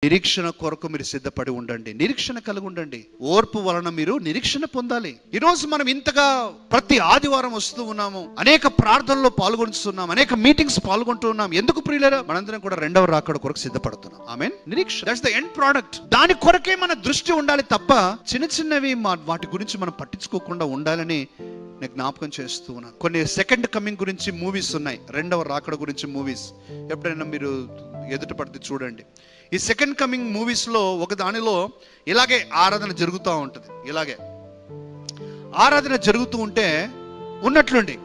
నిరీక్షణ కొరకు మీరు సిద్ధపడి ఉండండి, నిరీక్షణ కలిగి ఉండండి. ఓర్పు వలన మీరు నిరీక్షణ పొందాలి. ఈరోజు మనం ఇంతగా ప్రతి ఆదివారం వస్తూ ఉన్నాము, అనేక ప్రార్థనలో పాల్గొంటున్నాం, అనేక మీటింగ్స్ పాల్గొంటూ ఉన్నాం. ఎందుకు ప్రియులారా? మనందరం కూడా రెండవ రాకడ కొరకు సిద్ధపడుతున్నాం. ఆమేన్. నిరీక్షణ, దట్స్ ద ఎండ్ ప్రోడక్ట్. దాని కొరకే మన దృష్టి ఉండాలి తప్ప చిన్న చిన్నవి వాటి గురించి మనం పట్టించుకోకుండా ఉండాలని నేను జ్ఞాపకం చేస్తూ ఉన్నాను. కొన్ని సెకండ్ కమింగ్ గురించి మూవీస్ ఉన్నాయి, రెండవ రాకడ గురించి మూవీస్. ఎప్పుడైనా మీరు ఎదుట పడితే చూడండి. ఈ సెకండ్ కమింగ్ మూవీస్ లో ఒక దానిలో ఇలాగే ఆరాధన జరుగుతూ ఉంటుంది. ఇలాగే ఆరాధన జరుగుతూ ఉంటే ఉన్నట్లుండి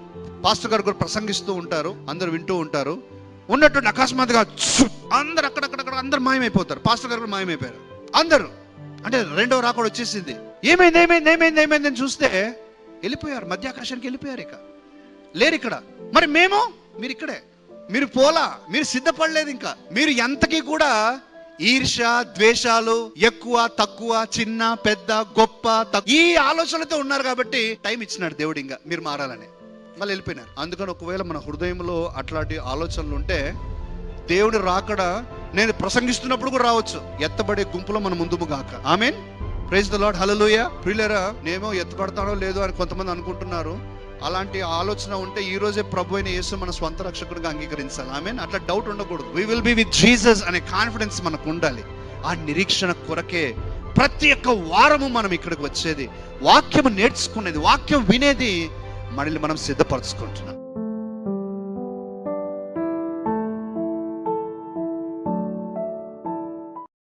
పాస్టర్ గారు కూడా ప్రసంగిస్తూ ఉంటారు, అందరు వింటూ ఉంటారు. ఉన్నట్టుండి అకస్మాత్తుగా అందరు అక్కడక్కడ అందరు మాయమైపోతారు. పాస్టర్ గారు కూడా మాయమైపోయారు అందరూ. అంటే రెండవ రాకడ వచ్చేసింది. ఏమైంది అని చూస్తే వెళ్ళిపోయారు, మధ్యాకాశానికి వెళ్ళిపోయారు, ఇక లేరు ఇక్కడ. మరి మీరు ఇక్కడే, మీరు పోలా, మీరు సిద్ధపడలేదు. ఇంకా మీరు ఎంతకీ కూడా ఈర్ష, ద్వేషాలు, ఎక్కువ తక్కువ, చిన్న పెద్ద, గొప్ప ఈ ఆలోచనలతో ఉన్నారు. కాబట్టి టైం ఇచ్చినాడు దేవుడు ఇంకా మీరు మారాలని, మళ్ళీ వెళ్ళిపోయినారు. అందుకని ఒకవేళ మన హృదయంలో అట్లాంటి ఆలోచనలు ఉంటే దేవుడు రాకడ నేను ప్రసంగిస్తున్నప్పుడు కూడా రావచ్చు, ఎత్తబడే గుంపులో మన ముందుము గాక. ఆమేన్. Praise the Lord. హల్లెలూయా. ప్రియులారా, నేమో ఎత్తబడతానో లేదో అని కొంతమంది అనుకుంటున్నారు. అలాంటి ఆలోచన ఉంటే ఈ రోజే ప్రభు అయిన యేసు మన స్వంత రక్షకుడిగా అంగీకరించాలి. ఆమేన్. అట్లా డౌట్ ఉండకూడదు. We will be with Jesus అనే కాన్ఫిడెన్స్ మనకు ఉండాలి. ఆ నిరీక్షణ కొరకే ప్రతి ఒక్క వారము మనం ఇక్కడికి వచ్చేది, వాక్యం నేర్చుకునేది, వాక్యం వినేది, మనల్ని మనం సిద్ధపరచుకుంటున్నాం.